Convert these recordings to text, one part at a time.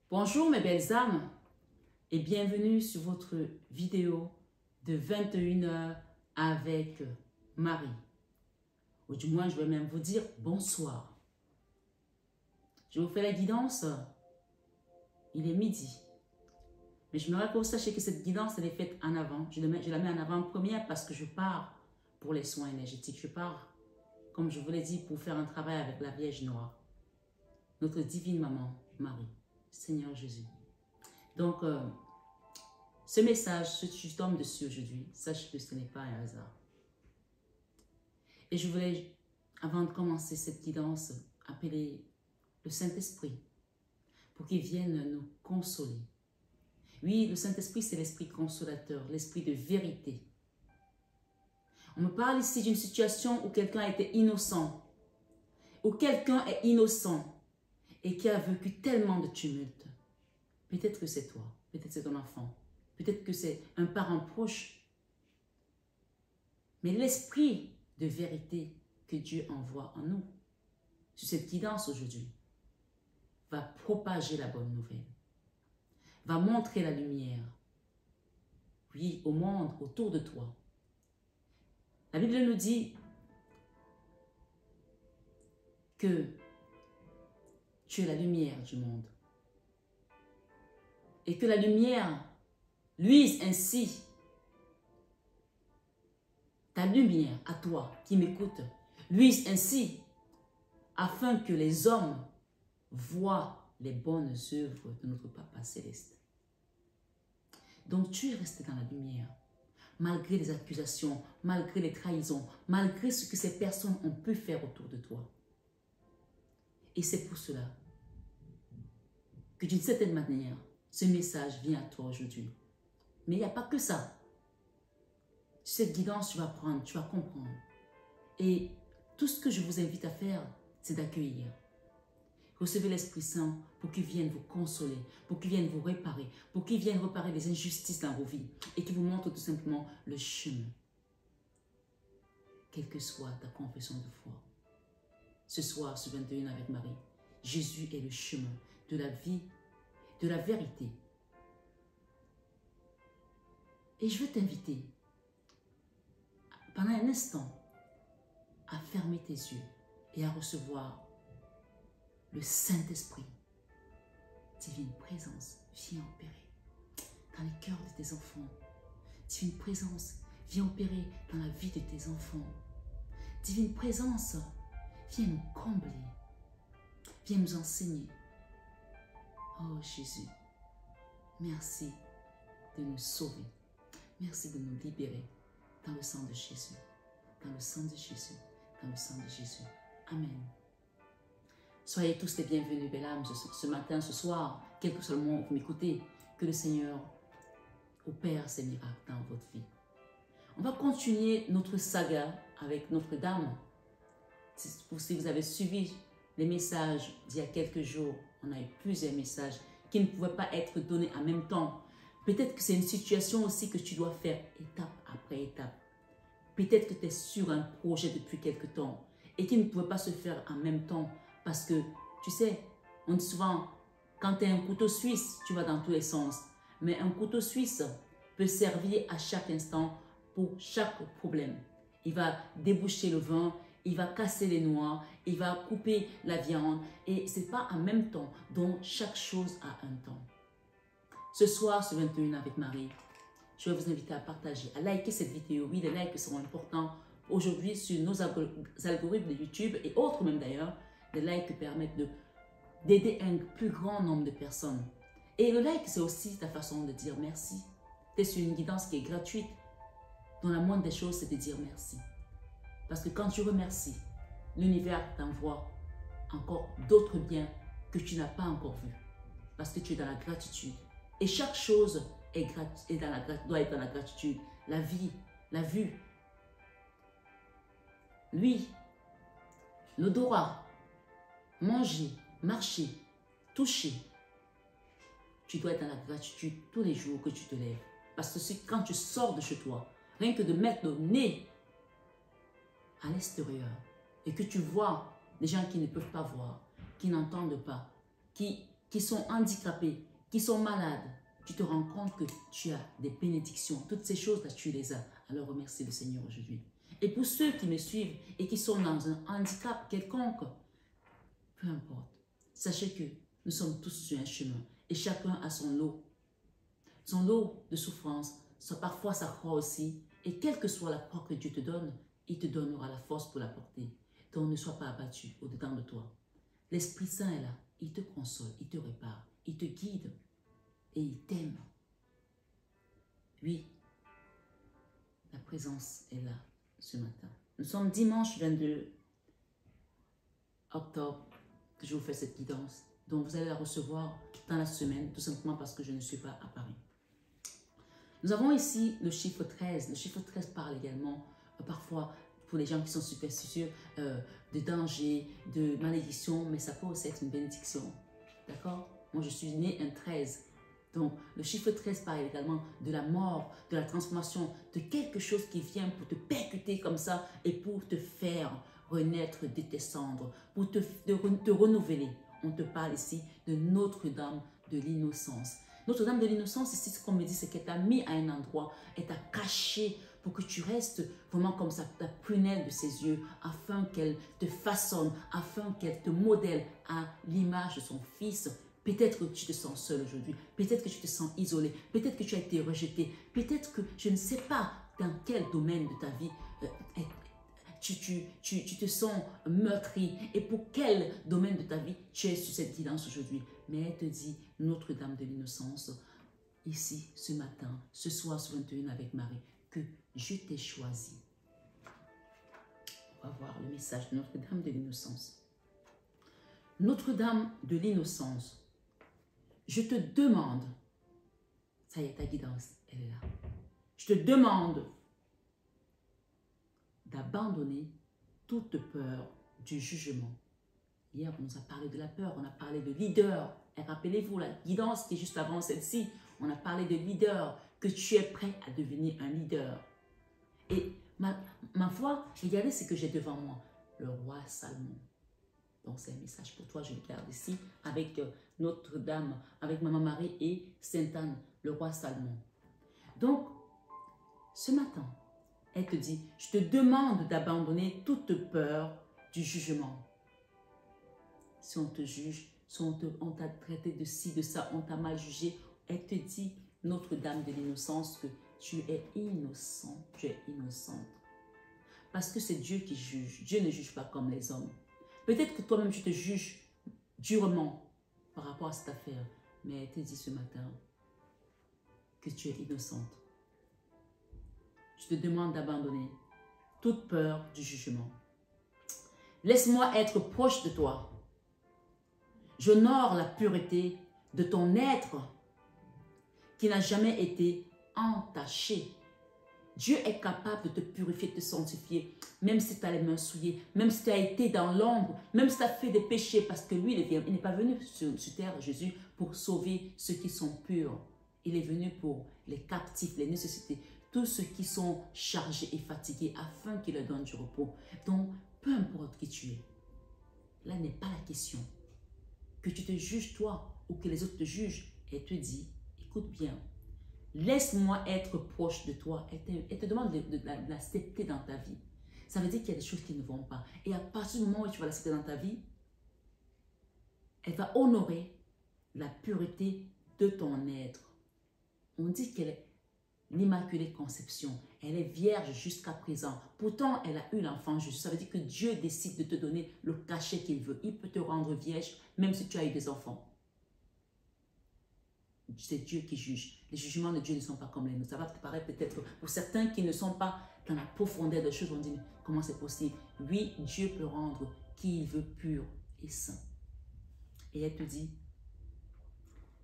Bonjour mes belles âmes et bienvenue sur votre vidéo de 21 h avec Marie. Ou du moins, je vais même vous dire bonsoir. Je vous fais la guidance, il est midi. Mais je me rappelle que vous sachiez que cette guidance, elle est faite en avant. Je la mets en avant en première parce que je pars pour les soins énergétiques. Je pars, comme je vous l'ai dit, pour faire un travail avec la Vierge Noire. Notre divine maman, Marie, Seigneur Jésus. Donc, ce message, ce que je tombe dessus aujourd'hui, sache que ce n'est pas un hasard. Et je voulais, avant de commencer cette guidance, appeler le Saint-Esprit pour qu'il vienne nous consoler. Oui, le Saint-Esprit, c'est l'esprit consolateur, l'esprit de vérité. On me parle ici d'une situation où quelqu'un était innocent, où quelqu'un est innocent et qui a vécu tellement de tumulte. Peut-être que c'est toi, peut-être c'est ton enfant, peut-être que c'est un parent proche. Mais l'esprit de vérité que Dieu envoie en nous, sur cette guidance aujourd'hui, va propager la bonne nouvelle, va montrer la lumière, oui, au monde autour de toi. La Bible nous dit que tu es la lumière du monde. Et que la lumière luise ainsi. Ta lumière à toi qui m'écoute, luise ainsi afin que les hommes voient les bonnes œuvres de notre Papa Céleste. Donc tu es resté dans la lumière, malgré les accusations, malgré les trahisons, malgré ce que ces personnes ont pu faire autour de toi. Et c'est pour cela que d'une certaine manière, ce message vient à toi aujourd'hui. Mais il n'y a pas que ça. Cette guidance, tu vas prendre, tu vas comprendre. Et tout ce que je vous invite à faire, c'est d'accueillir. Recevez l'Esprit Saint pour qu'il vienne vous consoler, pour qu'il vienne vous réparer, pour qu'il vienne réparer les injustices dans vos vies et qu'il vous montre tout simplement le chemin. Quelle que soit ta confession de foi. Ce soir, ce 21 avec Marie, Jésus est le chemin de la vie, de la vérité. Et je veux t'inviter, pendant un instant, à fermer tes yeux et à recevoir le Saint-Esprit. Divine présence, viens opérer dans les cœurs de tes enfants. Divine présence, viens opérer dans la vie de tes enfants. Divine présence, viens nous combler. Viens nous enseigner. Oh Jésus, merci de nous sauver. Merci de nous libérer dans le sang de Jésus. Dans le sang de Jésus. Dans le sang de Jésus. Amen. Soyez tous les bienvenus, belles âmes, ce matin, ce soir, quel que soit le moment où vous m'écoutez, que le Seigneur opère ses miracles dans votre vie. On va continuer notre saga avec Notre-Dame. Si vous avez suivi les messages d'il y a quelques jours, on a eu plusieurs messages qui ne pouvaient pas être donnés en même temps. Peut-être que c'est une situation aussi que tu dois faire étape après étape. Peut-être que tu es sur un projet depuis quelque temps et qui ne pouvait pas se faire en même temps parce que, tu sais, on dit souvent, quand tu es un couteau suisse, tu vas dans tous les sens. Mais un couteau suisse peut servir à chaque instant pour chaque problème. Il va déboucher le vin, il va casser les noix, il va couper la viande et ce n'est pas en même temps, donc chaque chose a un temps. Ce soir, ce 21 avec Marie, je vais vous inviter à partager, à liker cette vidéo. Oui, les likes seront importants aujourd'hui sur nos algorithmes de YouTube et autres même d'ailleurs. Les likes permettent d'aider un plus grand nombre de personnes. Et le like, c'est aussi ta façon de dire merci. Tu es sur une guidance qui est gratuite, dont la moindre des choses, c'est de dire merci. Parce que quand tu remercies, l'univers t'envoie encore d'autres biens que tu n'as pas encore vus. Parce que tu es dans la gratitude. Et chaque chose doit être dans la gratitude. La vie, la vue, lui, l'odorat, manger, marcher, toucher. Tu dois être dans la gratitude tous les jours que tu te lèves. Parce que quand tu sors de chez toi, rien que de mettre le nez à l'extérieur et que tu vois des gens qui ne peuvent pas voir, qui n'entendent pas, qui qui sont handicapés, qui sont malades, tu te rends compte que tu as des bénédictions. Toutes ces choses-là, tu les as. Alors remercie le Seigneur aujourd'hui. Et pour ceux qui me suivent et qui sont dans un handicap quelconque, peu importe. Sachez que nous sommes tous sur un chemin et chacun a son lot. Son lot de souffrance, parfois sa croix aussi. Et quelle que soit la croix que Dieu te donne, il te donnera la force pour la porter. Donc ne sois pas abattu au-dedans de toi. L'Esprit Saint est là. Il te console, il te répare, il te guide et il t'aime. Oui, la présence est là ce matin. Nous sommes dimanche 22 octobre que je vous fais cette guidance. Donc vous allez la recevoir dans la semaine, tout simplement parce que je ne suis pas à Paris. Nous avons ici le chiffre 13. Le chiffre 13 parle également, parfois, pour les gens qui sont superstitieux, de danger, de malédiction, mais ça peut aussi être une bénédiction. D'accord? Moi, je suis née un 13. Donc, le chiffre 13 parle également de la mort, de la transformation, de quelque chose qui vient pour te percuter comme ça et pour te faire renaître de tes cendres, pour te renouveler. On te parle ici de Notre-Dame de l'Innocence. Notre-Dame de l'Innocence, ici, ce qu'on me dit, c'est qu'elle t'a mis à un endroit, elle t'a caché pour que tu restes vraiment comme ça, la prunelle de ses yeux, afin qu'elle te façonne, afin qu'elle te modèle à l'image de son Fils. Peut-être que tu te sens seul aujourd'hui, peut-être que tu te sens isolé, peut-être que tu as été rejeté, peut-être que je ne sais pas dans quel domaine de ta vie tu te sens meurtri et pour quel domaine de ta vie tu es sur cette guidance aujourd'hui. Mais elle te dit, Notre-Dame de l'Innocence, ici, ce matin, ce soir, ce 21 avec Marie, que je t'ai choisi. On va voir le message de Notre-Dame de l'Innocence. Notre-Dame de l'Innocence, je te demande, ça y est, ta guidance, elle est là. Je te demande d'abandonner toute peur du jugement. Hier, on nous a parlé de la peur, on a parlé de leader. Et rappelez-vous, la guidance qui est juste avant celle-ci, on a parlé de leader, que tu es prêt à devenir un leader. Et ma foi, regardez ce que j'ai devant moi, le roi Salomon. Donc c'est un message pour toi, je le garde ici, avec Notre-Dame, avec Maman Marie et Sainte Anne, le roi Salomon. Donc, ce matin, elle te dit, je te demande d'abandonner toute peur du jugement. Si on te juge, si on t'a traité de ci, de ça, on t'a mal jugé, elle te dit, Notre-Dame de l'Innocence, que tu es innocent, tu es innocente. Parce que c'est Dieu qui juge. Dieu ne juge pas comme les hommes. Peut-être que toi-même, tu te juges durement par rapport à cette affaire, mais elle te dit ce matin que tu es innocente. Je te demande d'abandonner toute peur du jugement. Laisse-moi être proche de toi. J'honore la pureté de ton être qui n'a jamais été entaché. Dieu est capable de te purifier, de te sanctifier, même si tu as les mains souillées, même si tu as été dans l'ombre, même si tu as fait des péchés, parce que lui, il n'est pas venu sur terre, Jésus, pour sauver ceux qui sont purs. Il est venu pour les captifs, les nécessités, tous ceux qui sont chargés et fatigués, afin qu'il leur donne du repos. Donc, peu importe qui tu es, là n'est pas la question. Que tu te juges toi ou que les autres te jugent, elle te dit, écoute bien, laisse-moi être proche de toi. Elle te demande de l'accepter dans ta vie. Ça veut dire qu'il y a des choses qui ne vont pas. Et à partir du moment où tu vas l'accepter dans ta vie, elle va honorer la pureté de ton être. On dit qu'elle est l'Immaculée Conception. Elle est vierge jusqu'à présent. Pourtant, elle a eu l'enfant Jésus. Ça veut dire que Dieu décide de te donner le cachet qu'il veut. Il peut te rendre vierge même si tu as eu des enfants. C'est Dieu qui juge. Les jugements de Dieu ne sont pas comme les nôtres. Ça va te paraître peut-être pour certains qui ne sont pas dans la profondeur des choses, on dit, mais comment c'est possible? Oui, Dieu peut rendre qui il veut pur et saint. Et elle te dit,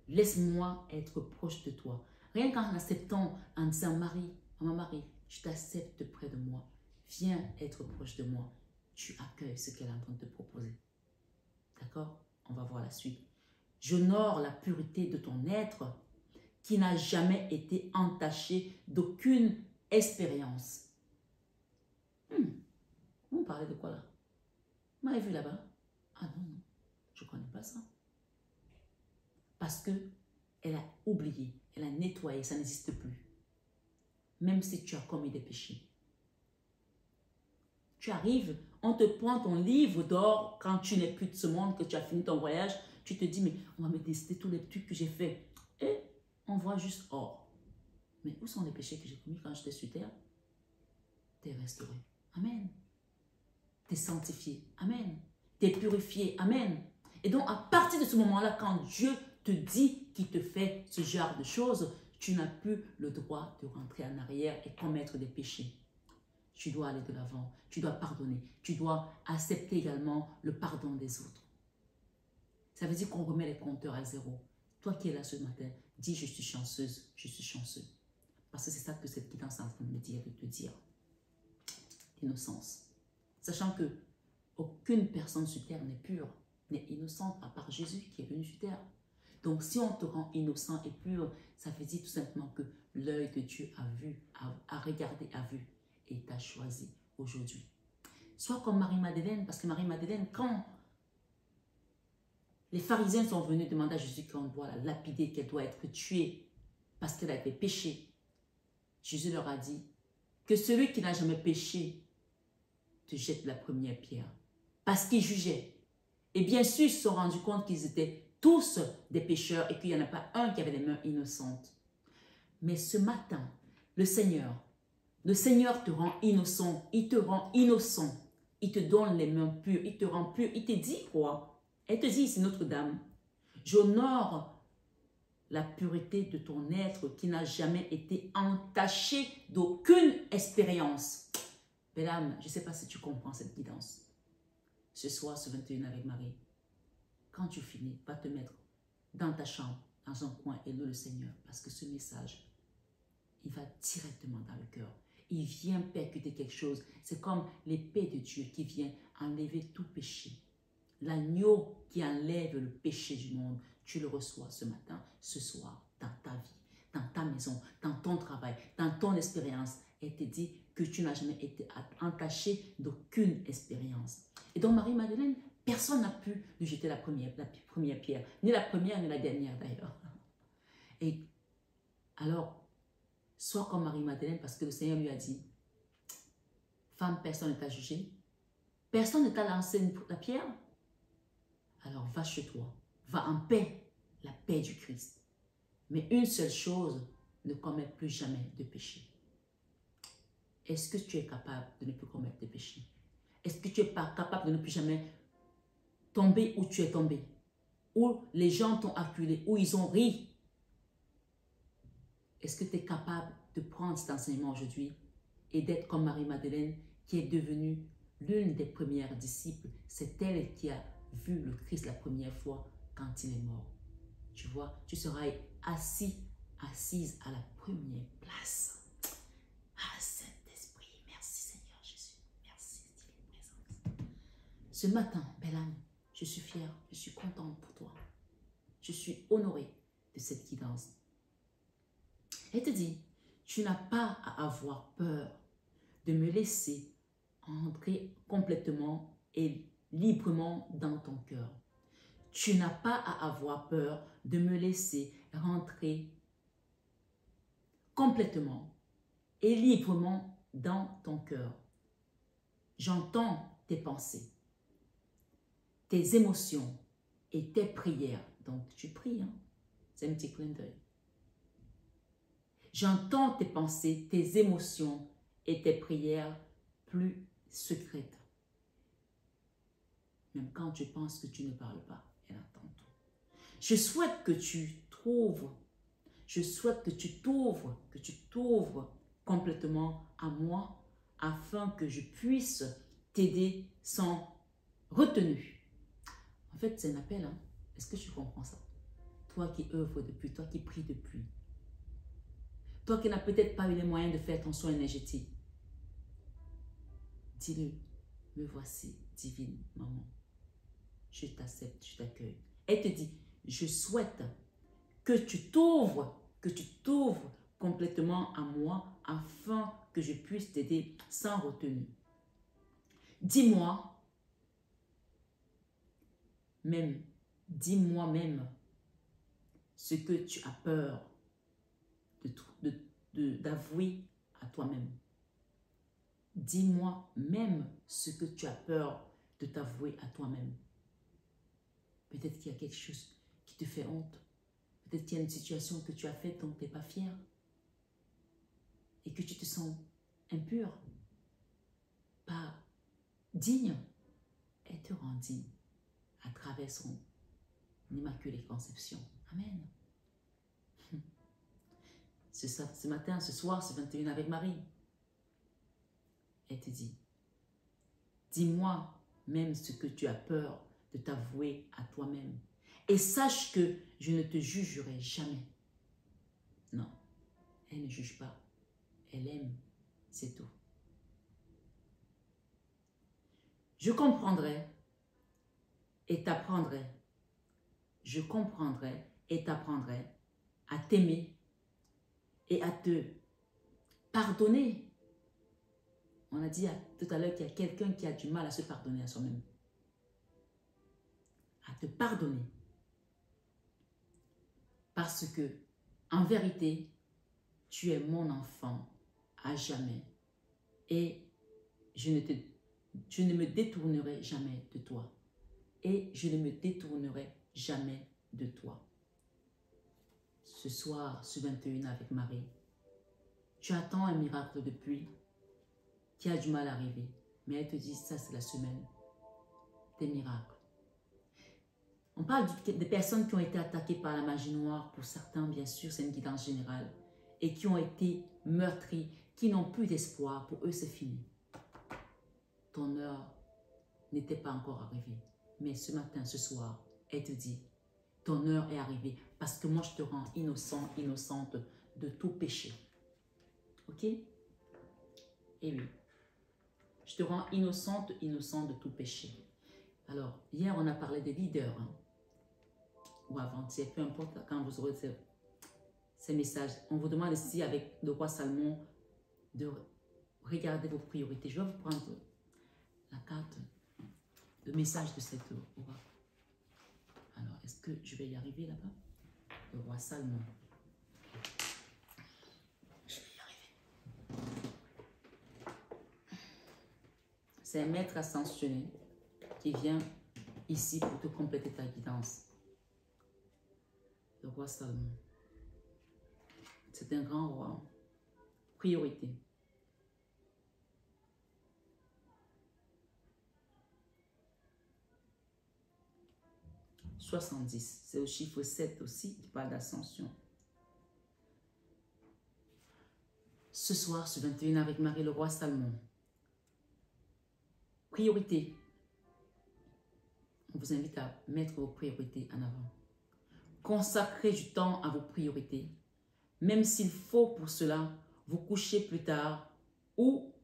laisse-moi être proche de toi. Rien qu'en acceptant, en disant, Marie, maman Marie, je t'accepte près de moi. Viens être proche de moi. Tu accueilles ce qu'elle est en train de te proposer. D'accord? On va voir la suite. J'honore la pureté de ton être qui n'a jamais été entaché d'aucune expérience. Vous parlez de quoi là? Vous m'avez vu là-bas? Ah non, non, je ne connais pas ça. Parce qu'elle a oublié, elle a nettoyé, ça n'existe plus. Même si tu as commis des péchés. Tu arrives, on te prend ton livre d'or quand tu n'es plus de ce monde, que tu as fini ton voyage. Tu te dis, mais on va me décider tous les trucs que j'ai fait. Et on voit juste or. Mais où sont les péchés que j'ai commis quand j'étais sur terre? Tu es restauré. Amen. Tu es sanctifié. Amen. Tu es purifié. Amen. Et donc, à partir de ce moment-là, quand Dieu te dit qu'il te fait ce genre de choses, tu n'as plus le droit de rentrer en arrière et commettre des péchés. Tu dois aller de l'avant, tu dois pardonner, tu dois accepter également le pardon des autres. Ça veut dire qu'on remet les compteurs à zéro. Toi qui es là ce matin, dis je suis chanceuse, je suis chanceux. Parce que c'est ça que cette guidance est en train de me dire, de te dire. Innocence. Sachant que aucune personne sur terre n'est pure, n'est innocente à part Jésus qui est venu sur terre. Donc si on te rend innocent et pur, ça veut dire tout simplement que l'œil de Dieu a vu, a regardé, a vu et t'a choisi aujourd'hui. Sois comme Marie-Madeleine, parce que Marie-Madeleine, quand les pharisiens sont venus demander à Jésus qu'on doit la lapider, qu'elle doit être tuée parce qu'elle a été péchée, Jésus leur a dit que celui qui n'a jamais péché te jette la première pierre. Parce qu'ils jugeaient. Et bien sûr, ils se sont rendus compte qu'ils étaient tous des pécheurs et qu'il n'y en a pas un qui avait les mains innocentes. Mais ce matin, le Seigneur te rend innocent. Il te rend innocent. Il te donne les mains pures. Il te rend pur. Il te dit quoi? Elle te dit ici, Notre-Dame, j'honore la pureté de ton être qui n'a jamais été entaché d'aucune expérience. Belle âme, je ne sais pas si tu comprends cette guidance. Ce soir, ce 21 avec Marie, quand tu finis, va te mettre dans ta chambre, dans un coin et loue le Seigneur. Parce que ce message, il va directement dans le cœur. Il vient percuter quelque chose. C'est comme l'épée de Dieu qui vient enlever tout péché. L'agneau qui enlève le péché du monde, tu le reçois ce matin, ce soir, dans ta vie, dans ta maison, dans ton travail, dans ton expérience. Et te dit que tu n'as jamais été entaché d'aucune expérience. Et donc Marie-Madeleine, personne n'a pu lui jeter la première pierre, ni la première ni la dernière d'ailleurs. Et alors, sois comme Marie-Madeleine parce que le Seigneur lui a dit, femme, personne ne t'a jugé, personne ne t'a lancé la pierre. Alors va chez toi, va en paix, la paix du Christ. Mais une seule chose, ne commets plus jamais de péché. Est-ce que tu es capable de ne plus commettre de péché? Est-ce que tu es pas capable de ne plus jamais tomber où tu es tombé? Où les gens t'ont acculé, où ils ont ri? Est-ce que tu es capable de prendre cet enseignement aujourd'hui et d'être comme Marie-Madeleine qui est devenue l'une des premières disciples? C'est elle qui a vu le Christ la première fois quand il est mort. Tu vois, tu seras assise à la première place. Ah, Saint-Esprit, merci Seigneur Jésus. Merci, divine présence. Ce matin, belle âme, je suis fière, je suis contente pour toi. Je suis honorée de cette guidance. Elle te dit, tu n'as pas à avoir peur de me laisser entrer complètement et librement dans ton cœur. Tu n'as pas à avoir peur de me laisser rentrer complètement et librement dans ton cœur. J'entends tes pensées, tes émotions et tes prières. Donc tu pries, hein? C'est un petit clin d'œil. J'entends tes pensées, tes émotions et tes prières plus secrètes. Même quand tu penses que tu ne parles pas, elle entend tout. Je souhaite que tu t'ouvres complètement à moi afin que je puisse t'aider sans retenue. En fait, c'est un appel. Hein? Est-ce que tu comprends ça? Toi qui œuvres depuis, toi qui pries depuis, toi qui n'as peut-être pas eu les moyens de faire ton soin énergétique, dis-le, me voici, divine maman. Je t'accepte, je t'accueille. Elle te dit, je souhaite que tu t'ouvres complètement à moi afin que je puisse t'aider sans retenue. Dis-moi même ce que tu as peur d'avouer à toi-même. Dis-moi même ce que tu as peur de t'avouer à toi-même. Peut-être qu'il y a quelque chose qui te fait honte. Peut-être qu'il y a une situation que tu as faite dont tu n'es pas fier. Et que tu te sens impur, pas digne. Elle te rend digne à travers son immaculée conception. Amen. Ce matin, ce soir, ce 21 avec Marie, elle te dit, dis-moi même ce que tu as peur de t'avouer à toi-même. Et sache que je ne te jugerai jamais. Non, elle ne juge pas. Elle aime, c'est tout. Je comprendrai et t'apprendrai. Je comprendrai et t'apprendrai à t'aimer et à te pardonner. On a dit tout à l'heure qu'il y a quelqu'un qui a du mal à se pardonner à soi-même. À te pardonner. Parce que, en vérité, tu es mon enfant à jamais. Et je ne me détournerai jamais de toi. Et je ne me détournerai jamais de toi. Ce soir, ce 21 avec Marie, tu attends un miracle depuis qui a du mal à arriver. Mais elle te dit, ça c'est la semaine des miracles. On parle des personnes qui ont été attaquées par la magie noire. Pour certains, bien sûr, c'est une guidance générale. Et qui ont été meurtries, qui n'ont plus d'espoir. Pour eux, c'est fini. Ton heure n'était pas encore arrivée. Mais ce matin, ce soir, elle te dit, ton heure est arrivée. Parce que moi, je te rends innocent, innocente de tout péché. Ok? Et oui. Je te rends innocente, innocent de tout péché. Alors, hier, on a parlé des leaders. Hein, ou avant-hier, peu importe quand vous aurez ces messages. On vous demande ici, avec le roi Salomon, de regarder vos priorités. Je vais vous prendre la carte, le message de cette roi. Alors, est-ce que je vais y arriver là-bas? Le roi Salomon. Je vais y arriver. C'est un maître ascensionné qui vient ici pour te compléter ta guidance. Le roi Salomon. C'est un grand roi. Priorité. « 70. C'est au chiffre 7 aussi qui parle d'ascension. Ce soir, ce 21 avec Marie, le roi Salomon. Priorité. On vous invite à mettre vos priorités en avant. Consacrez du temps à vos priorités, même s'il faut pour cela vous coucher plus tard ou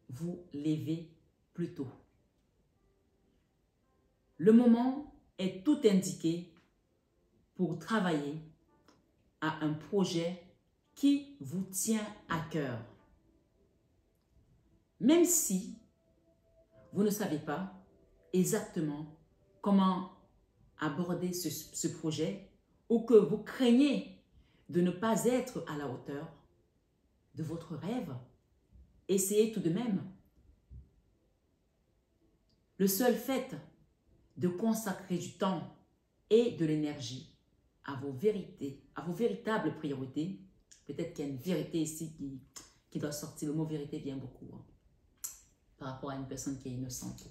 vous lever plus tôt. Le moment est tout indiqué pour travailler à un projet qui vous tient à cœur. Même si vous ne savez pas exactement comment aborder ce projet ou que vous craignez de ne pas être à la hauteur de votre rêve, essayez tout de même. Le seul fait de consacrer du temps et de l'énergie à vos vérités, à vos véritables priorités, peut-être qu'il y a une vérité ici qui doit sortir. Le mot vérité vient beaucoup par rapport à une personne qui est innocente.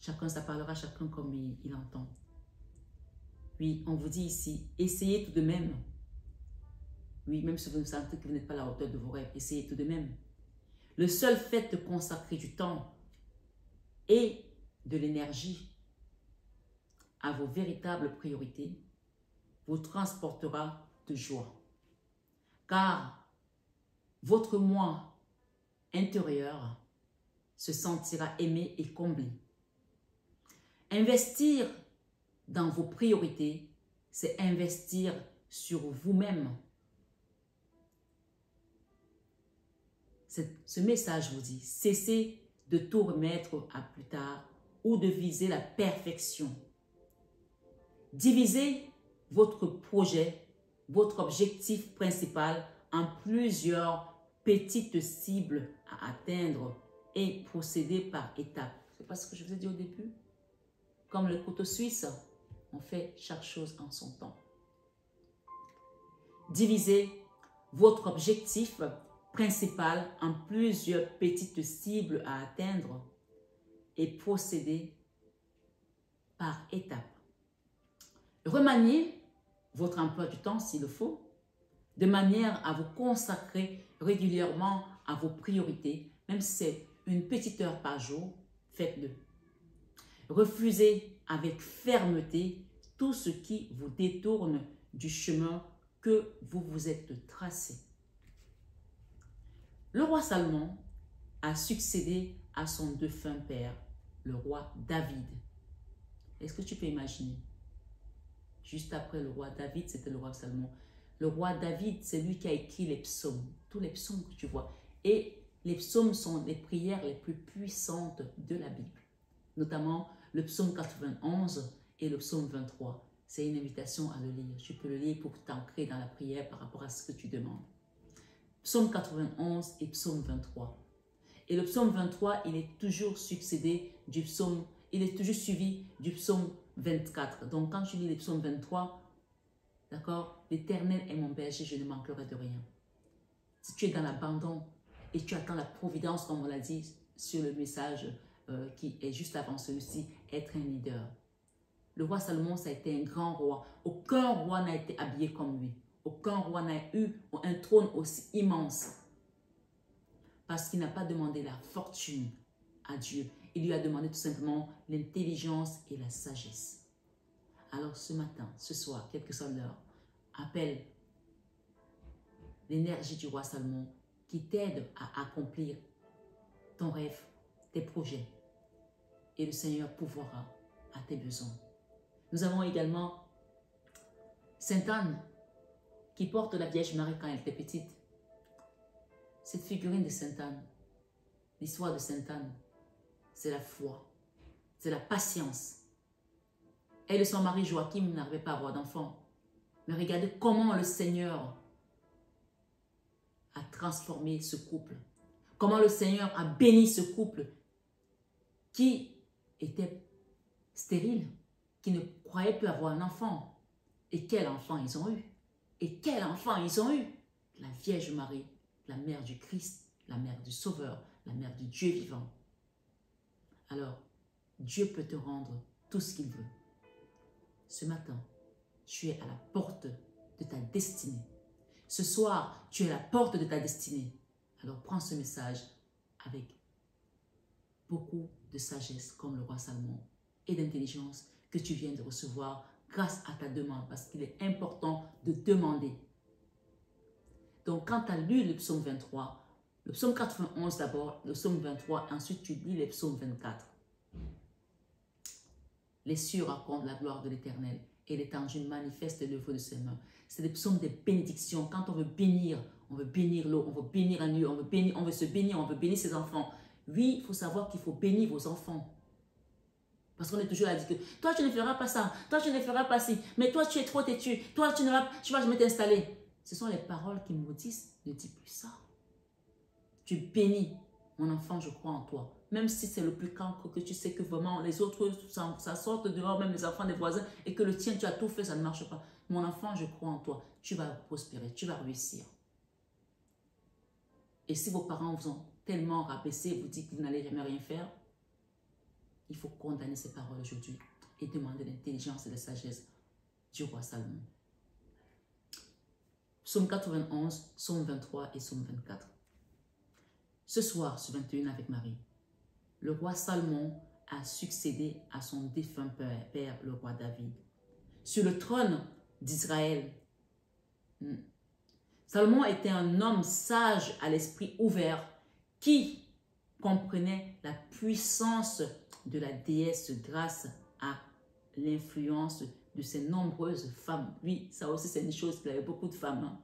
Chacun, ça parlera chacun comme il entend. Oui, on vous dit ici, essayez tout de même. Oui, même si vous sentez que vous n'êtes pas à la hauteur de vos rêves, essayez tout de même. Le seul fait de consacrer du temps et de l'énergie à vos véritables priorités vous transportera de joie. Car votre moi intérieur se sentira aimé et comblé. Investir dans vos priorités, c'est investir sur vous-même. Ce message vous dit, cessez de tout remettre à plus tard ou de viser la perfection. Divisez votre projet, votre objectif principal en plusieurs petites cibles à atteindre et procéder par étapes. C'est pas ce que je vous ai dit au début? Comme le couteau suisse, on fait chaque chose en son temps. Divisez votre objectif principal en plusieurs petites cibles à atteindre et procéder par étapes. Remaniez votre emploi du temps s'il le faut, de manière à vous consacrer régulièrement à vos priorités, même si c'est une petite heure par jour, faites-le. Refusez avec fermeté tout ce qui vous détourne du chemin que vous vous êtes tracé. Le roi Salomon a succédé à son défunt père, le roi David. Est-ce que tu peux imaginer? Juste après le roi David, c'était le roi Salomon. Le roi David, c'est lui qui a écrit les psaumes, tous les psaumes que tu vois. Et les psaumes sont les prières les plus puissantes de la Bible, notamment le psaume 91 et le psaume 23. C'est une invitation à le lire. Tu peux le lire pour t'ancrer dans la prière par rapport à ce que tu demandes. Psaume 91 et psaume 23. Et le psaume 23, il est toujours succédé du psaume, il est toujours suivi du psaume 24. Donc quand tu lis les psaumes 23, d'accord, l'Éternel est mon berger, je ne manquerai de rien. Si tu es dans l'abandon et tu attends la providence, comme on l'a dit sur le message qui est juste avant celui-ci, être un leader. Le roi Salomon, ça a été un grand roi. Aucun roi n'a été habillé comme lui. Aucun roi n'a eu un trône aussi immense. Parce qu'il n'a pas demandé la fortune à Dieu. Il lui a demandé tout simplement l'intelligence et la sagesse. Alors ce matin, ce soir, quelle que soit l'heure, appelle l'énergie du roi Salomon qui t'aide à accomplir ton rêve, tes projets. Et le Seigneur pourvoira à tes besoins. Nous avons également Sainte Anne qui porte la Vierge Marie quand elle était petite. Cette figurine de Sainte Anne, l'histoire de Sainte Anne, c'est la foi, c'est la patience. Elle et son mari Joachim n'arrivaient pas à avoir d'enfants. Mais regardez comment le Seigneur a transformé ce couple. Comment le Seigneur a béni ce couple qui était stérile, qui ne croyait plus avoir un enfant. Et quel enfant ils ont eu? Et quel enfant ils ont eu? La Vierge Marie, la mère du Christ, la mère du Sauveur, la mère du Dieu vivant. Alors, Dieu peut te rendre tout ce qu'il veut. Ce matin, tu es à la porte de ta destinée. Ce soir, tu es à la porte de ta destinée. Alors, prends ce message avec beaucoup de sagesse comme le roi Salomon et d'intelligence que tu viens de recevoir grâce à ta demande parce qu'il est important de demander. Donc, quand tu as lu le psaume 23, le psaume 91 d'abord, le psaume 23, ensuite tu lis le psaume 24. Les cieux racontent la gloire de l'Éternel et l'étendue manifeste l'œuvre de ses mains. C'est des psaumes de bénédiction. Quand on veut bénir l'eau, on veut bénir un lieu, on veut se bénir, on veut bénir ses enfants. Oui, il faut savoir qu'il faut bénir vos enfants. Parce qu'on est toujours à dire que toi, tu ne feras pas ça, toi, tu ne feras pas ci, mais toi, tu es trop têtu, toi, tu vas jamais t'installer. Ce sont les paroles qui maudissent. Ne dis plus ça. Tu bénis, mon enfant, je crois en toi. Même si c'est le plus cancre que tu sais que vraiment les autres, ça sort dehors, même les enfants des voisins, et que le tien, tu as tout fait, ça ne marche pas. Mon enfant, je crois en toi. Tu vas prospérer, tu vas réussir. Et si vos parents vous ont tellement rabaissé, vous dites que vous n'allez jamais rien faire, il faut condamner ces paroles aujourd'hui et demander l'intelligence et la sagesse du roi Salomon. Psaume 91, Psaume 23 et Psaume 24. Ce soir, ce 21 avec Marie, le roi Salomon a succédé à son défunt père, le roi David. Sur le trône d'Israël, Salomon était un homme sage à l'esprit ouvert qui comprenait la puissance de la déesse grâce à l'influence de ses nombreuses femmes. Oui, ça aussi c'est une chose, il avait beaucoup de femmes. Hein.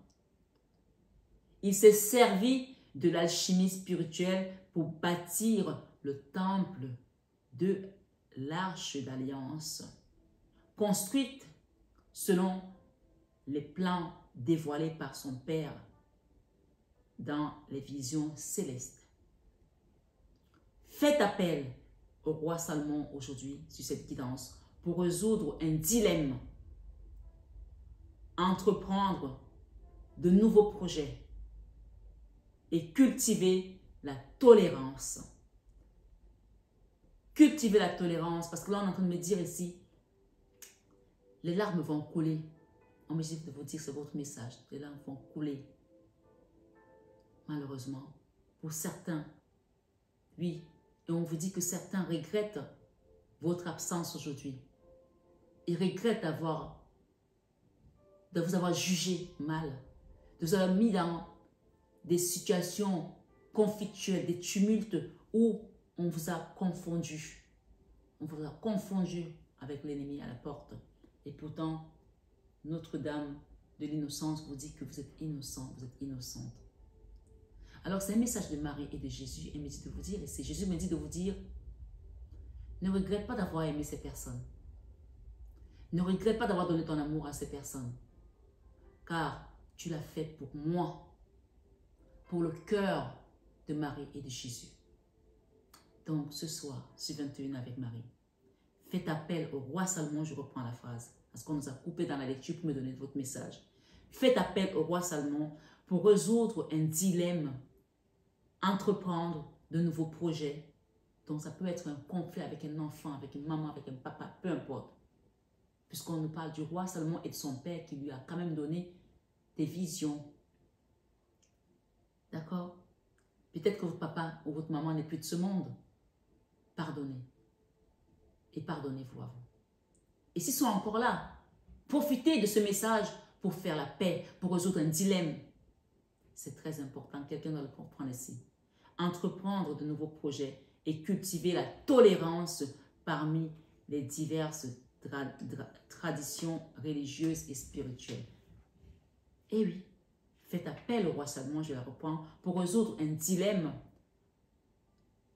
Il s'est servi de l'alchimie spirituelle pour bâtir le temple de l'Arche d'Alliance, construite selon les plans dévoilés par son Père dans les visions célestes. Faites appel au roi Salomon aujourd'hui sur cette guidance pour résoudre un dilemme, entreprendre de nouveaux projets et cultiver la tolérance. Cultiver la tolérance, parce que là on est en train de me dire ici, les larmes vont couler. On me dit de vous dire, c'est votre message, les larmes vont couler. Malheureusement, pour certains, oui, et on vous dit que certains regrettent votre absence aujourd'hui. Ils regrettent de vous avoir jugé mal, de vous avoir mis dans des situations conflictuelles, des tumultes où on vous a confondu. On vous a confondu avec l'ennemi à la porte. Et pourtant, Notre-Dame de l'innocence vous dit que vous êtes innocent, vous êtes innocente. Alors, c'est un message de Marie et de Jésus. Elle me dit de vous dire, et c'est Jésus me dit de vous dire, ne regrette pas d'avoir aimé ces personnes. Ne regrette pas d'avoir donné ton amour à ces personnes. Car tu l'as fait pour moi, pour le cœur de Marie et de Jésus. Donc, ce soir, sur 21 avec Marie, faites appel au roi Salomon, je reprends la phrase, parce qu'on nous a coupé dans la lecture pour me donner votre message. Faites appel au roi Salomon pour résoudre un dilemme, entreprendre de nouveaux projets. Donc, ça peut être un conflit avec un enfant, avec une maman, avec un papa, peu importe. Puisqu'on nous parle du roi Salomon et de son père qui lui a quand même donné des visions. D'accord? Peut-être que votre papa ou votre maman n'est plus de ce monde. Pardonnez. Et pardonnez-vous à vous. Et s'ils sont encore là, profitez de ce message pour faire la paix, pour résoudre un dilemme. C'est très important, quelqu'un doit le comprendre ici. Entreprendre de nouveaux projets et cultiver la tolérance parmi les diverses traditions religieuses et spirituelles. Et oui, faites appel au roi Salomon, je la reprends, pour résoudre un dilemme.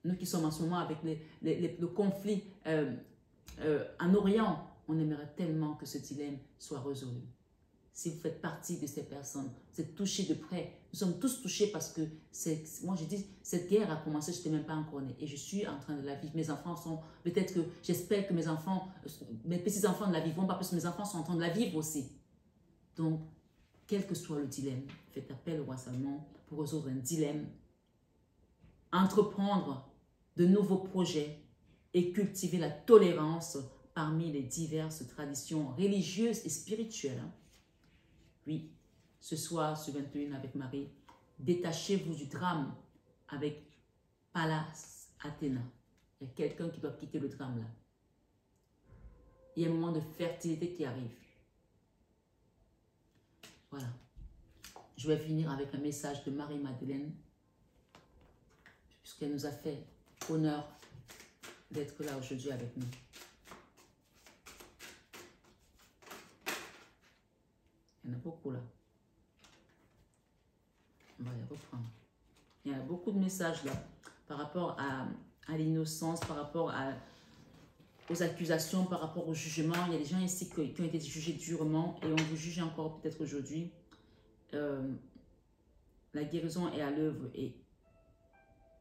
Nous qui sommes en ce moment avec le conflit en Orient, on aimerait tellement que ce dilemme soit résolu. Si vous faites partie de ces personnes, vous êtes touchés de près. Nous sommes tous touchés parce que, moi je dis, cette guerre a commencé, je n'étais même pas encore née. Et je suis en train de la vivre. Mes enfants sont, peut-être que, j'espère que mes enfants, mes petits-enfants ne la vivront pas parce que mes enfants sont en train de la vivre aussi. Donc, quel que soit le dilemme, faites appel au roi Salomon pour résoudre un dilemme, entreprendre de nouveaux projets et cultiver la tolérance parmi les diverses traditions religieuses et spirituelles. Oui, ce soir, sur 21 avec Marie, détachez-vous du drame avec Pallas Athéna. Il y a quelqu'un qui doit quitter le drame là. Il y a un moment de fertilité qui arrive. Voilà. Je vais finir avec un message de Marie-Madeleine, puisqu'elle nous a fait honneur d'être là aujourd'hui avec nous. Il y en a beaucoup là. On va les reprendre. Il y a beaucoup de messages là par rapport à l'innocence, par rapport aux accusations, par rapport au jugement. Il y a des gens ici qui ont été jugés durement et on vous juge encore peut-être aujourd'hui. La guérison est à l'œuvre et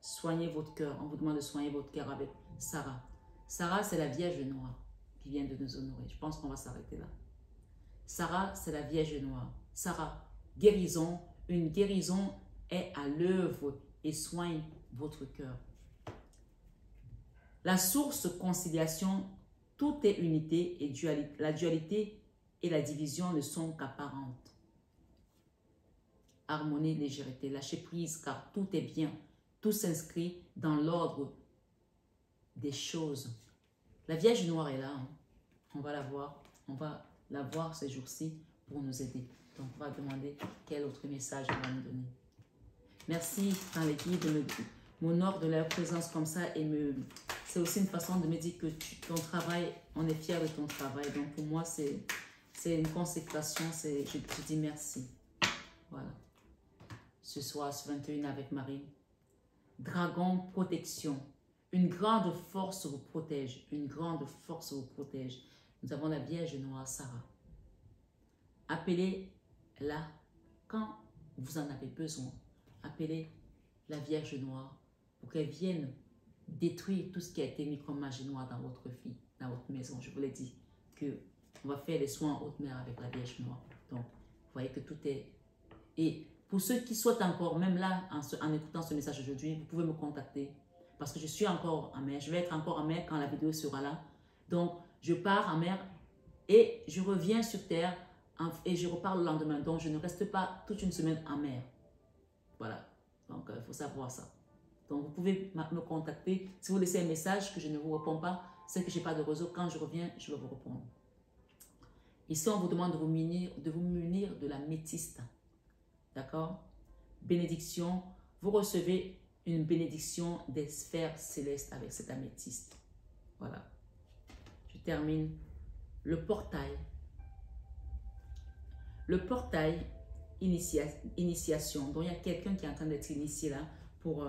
soignez votre cœur. On vous demande de soigner votre cœur avec Sarah. Sarah, c'est la Vierge Noire qui vient de nous honorer. Je pense qu'on va s'arrêter là. Sarah, c'est la Vierge Noire. Sarah, guérison. Une guérison est à l'œuvre et soigne votre cœur. La source conciliation, tout est unité et dualité. La dualité et la division ne sont qu'apparentes. Harmonie, légèreté, lâcher prise car tout est bien. Tout s'inscrit dans l'ordre des choses. La Vierge Noire est là. Hein. On va la voir. On va la voir ces jours-ci pour nous aider. Donc, on va demander quel autre message elle va nous donner. Merci, dans les guides, de m'honorer de leur présence comme ça. Et c'est aussi une façon de me dire que ton travail, on est fiers de ton travail. Donc, pour moi, c'est une consécration. Je dis merci. Voilà. Ce soir, ce 21 avec Marie. Dragon, protection. Une grande force vous protège. Une grande force vous protège. Nous avons la Vierge Noire, Sarah. appelez-la quand vous en avez besoin. Appelez la Vierge Noire pour qu'elle vienne détruire tout ce qui a été mis comme magie noire dans votre vie, dans votre maison. Je vous l'ai dit qu'on va faire les soins en haute mer avec la Vierge Noire. Donc, vous voyez que tout est... Et pour ceux qui souhaitent encore, même là, en écoutant ce message aujourd'hui, vous pouvez me contacter. Parce que je suis encore en mer. Je vais être encore en mer quand la vidéo sera là. Donc, je pars en mer et je reviens sur terre et je repars le lendemain. Donc, je ne reste pas toute une semaine en mer. Voilà. Donc, il faut savoir ça. Donc, vous pouvez me contacter. Si vous laissez un message que je ne vous réponds pas, c'est que je n'ai pas de réseau. Quand je reviens, je vais vous répondre. Ici, on vous demande de vous munir de la métiste. D'accord? Bénédiction. Vous recevez une bénédiction des sphères célestes avec cette améthyste. Voilà. Je termine. Le portail. Le portail initiation. Donc, il y a quelqu'un qui est en train d'être initié là pour,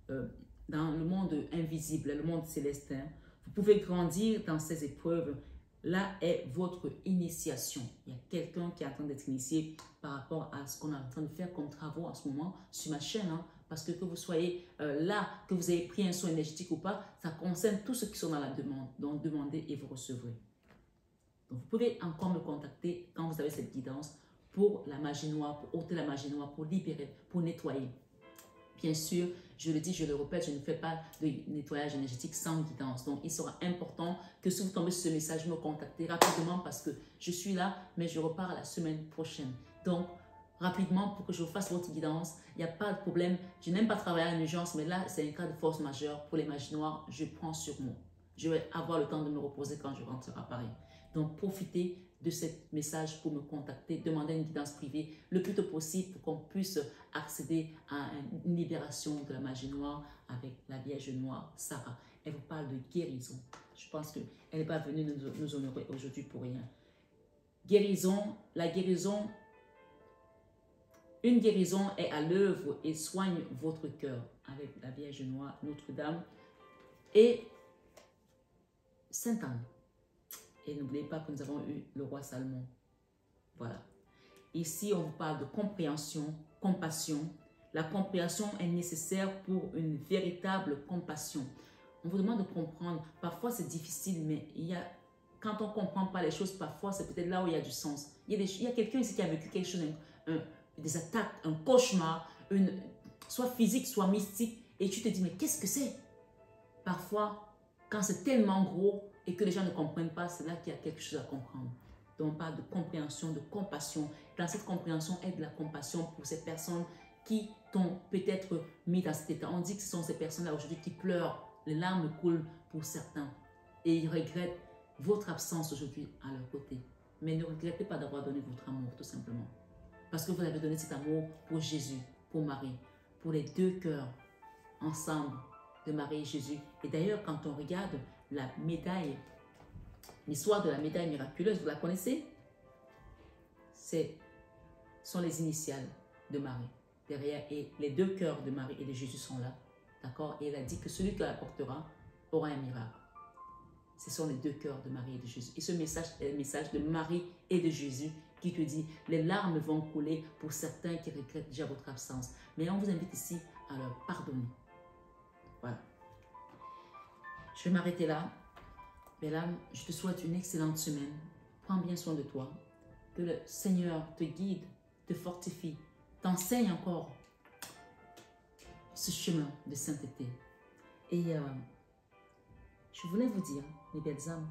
dans le monde invisible, le monde céleste. Vous pouvez grandir dans ces épreuves. Là est votre initiation. Il y a quelqu'un qui est en train d'être initié par rapport à ce qu'on est en train de faire comme travaux en ce moment sur ma chaîne. Parce que vous soyez là, que vous ayez pris un soin énergétique ou pas, ça concerne tous ceux qui sont dans la demande. Donc, demandez et vous recevrez. Donc, vous pouvez encore me contacter quand vous avez cette guidance pour la magie noire, pour ôter la magie noire, pour libérer, pour nettoyer. Bien sûr, je le dis, je le répète, je ne fais pas de nettoyage énergétique sans guidance. Donc, il sera important que si vous tombez sur ce message, me contactez rapidement parce que je suis là, mais je repars la semaine prochaine. Donc, rapidement, pour que je vous fasse votre guidance, il n'y a pas de problème. Je n'aime pas travailler en urgence, mais là, c'est un cas de force majeure. Pour les magies noires, je prends sur moi. Je vais avoir le temps de me reposer quand je rentrerai à Paris. Donc, profitez de ce message pour me contacter, demander une guidance privée le plus tôt possible pour qu'on puisse accéder à une libération de la magie noire avec la Vierge Noire, Sarah. Elle vous parle de guérison. Je pense qu'elle n'est pas venue nous honorer aujourd'hui pour rien. Guérison, la guérison, une guérison est à l'œuvre et soigne votre cœur avec la Vierge Noire, Notre-Dame et Sainte Anne. Et n'oubliez pas que nous avons eu le roi Salomon. Voilà. Ici, on vous parle de compréhension, compassion. La compréhension est nécessaire pour une véritable compassion. On vous demande de comprendre. Parfois, c'est difficile, mais quand on ne comprend pas les choses, parfois, c'est peut-être là où il y a du sens. Il y a quelqu'un ici qui a vécu quelque chose, des attaques, un cauchemar, soit physique, soit mystique, et tu te dis, mais qu'est-ce que c'est? Parfois, quand c'est tellement gros, et que les gens ne comprennent pas, c'est là qu'il y a quelque chose à comprendre. Donc, on parle de compréhension, de compassion. Dans cette compréhension, aide la compassion pour ces personnes qui t'ont peut-être mis dans cet état. On dit que ce sont ces personnes-là aujourd'hui qui pleurent, les larmes coulent pour certains. Et ils regrettent votre absence aujourd'hui à leur côté. Mais ne regrettez pas d'avoir donné votre amour, tout simplement. Parce que vous avez donné cet amour pour Jésus, pour Marie, pour les deux cœurs ensemble de Marie et Jésus. Et d'ailleurs, quand on regarde la médaille, l'histoire de la médaille miraculeuse, vous la connaissez? Ce sont les initiales de Marie. Derrière, et les deux cœurs de Marie et de Jésus sont là. D'accord? Et elle a dit que celui qui la portera aura un miracle. Ce sont les deux cœurs de Marie et de Jésus. Et ce message est le message de Marie et de Jésus qui te dit, les larmes vont couler pour certains qui regrettent déjà votre absence. Mais on vous invite ici à leur pardonner. Voilà. Je vais m'arrêter là. Belle je te souhaite une excellente semaine. Prends bien soin de toi. Que le Seigneur te guide, te fortifie, t'enseigne encore ce chemin de sainteté. Et je voulais vous dire, mes belles âmes,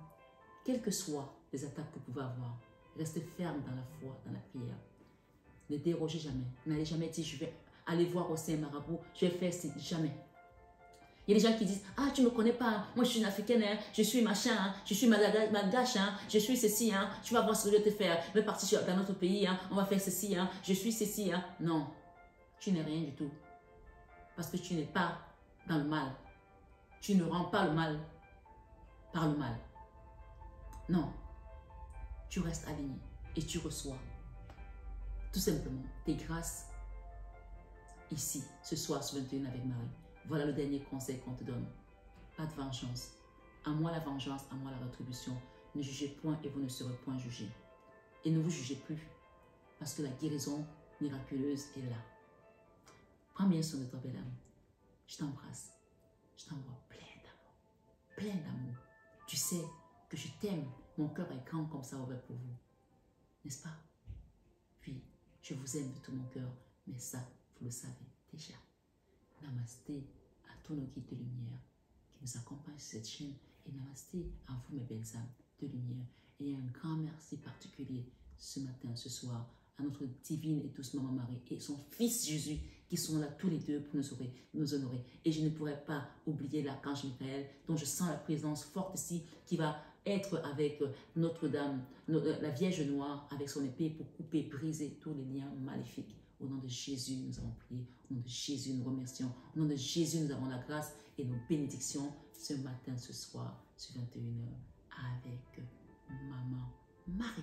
quelles que soient les attaques que vous pouvez avoir, restez ferme dans la foi, dans la prière. Ne dérogez jamais. N'allez jamais dire, je vais aller voir au Saint Marabout, je vais faire ça. Jamais. Il y a des gens qui disent, ah, tu ne me connais pas, moi je suis une africaine, hein, je suis machin, hein, je suis malgache, hein, je suis ceci, hein, tu vas voir ce que je vais te faire, je vais partir dans notre pays, hein, on va faire ceci, hein, je suis ceci. Hein. Non, tu n'es rien du tout. Parce que tu n'es pas dans le mal. Tu ne rends pas le mal par le mal. Non, tu restes aligné et tu reçois tout simplement tes grâces ici, ce soir sur 21 avec Marie. Voilà le dernier conseil qu'on te donne. Pas de vengeance. À moi la vengeance, à moi la rétribution. Ne jugez point et vous ne serez point jugés. Et ne vous jugez plus. parce que la guérison miraculeuse est là. Prends bien soin de toi, belle âme. Je t'embrasse. Je t'envoie plein d'amour. Plein d'amour. Tu sais que je t'aime. Mon cœur est grand comme ça ouvert pour vous. N'est-ce pas? Puis, je vous aime de tout mon cœur. Mais ça, vous le savez déjà. Namasté à tous nos guides de lumière qui nous accompagnent sur cette chaîne. Et namasté à vous, mes belles âmes de lumière. Et un grand merci particulier ce matin, ce soir, à notre divine et douce Maman Marie et son Fils Jésus qui sont là tous les deux pour nous honorer. Et je ne pourrais pas oublier l'archange Michael, dont je sens la présence forte ici, qui va être avec Notre-Dame, la Vierge Noire, avec son épée pour couper, briser tous les liens maléfiques. Au nom de Jésus, nous avons prié. Au nom de Jésus, nous remercions. Au nom de Jésus, nous avons la grâce et nos bénédictions ce matin, ce soir, sur 21h, avec Maman Marie.